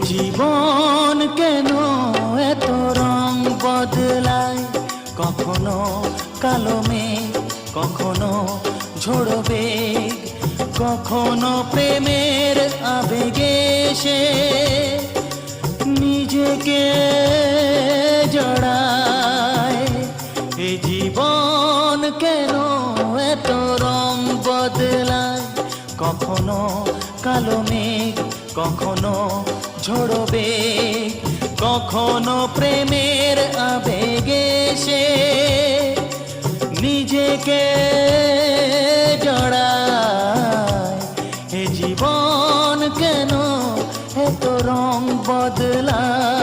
জীবন কেন এত রং বদলায়, কখনো কালো মেঘ, কখনো ঝোড়ো বেগ, কখনো প্রেমের আবেগে সে নিজেকে জড়ায়। এ জীবন কেন এত রং বদলায়, কখনো কালো মেঘ, কখনো ঝোড়ো বেগ, কখনো প্রেমের আবেগে সে নিজেকে জড়ায়। এ জীবন কেন এত রং বদলায়।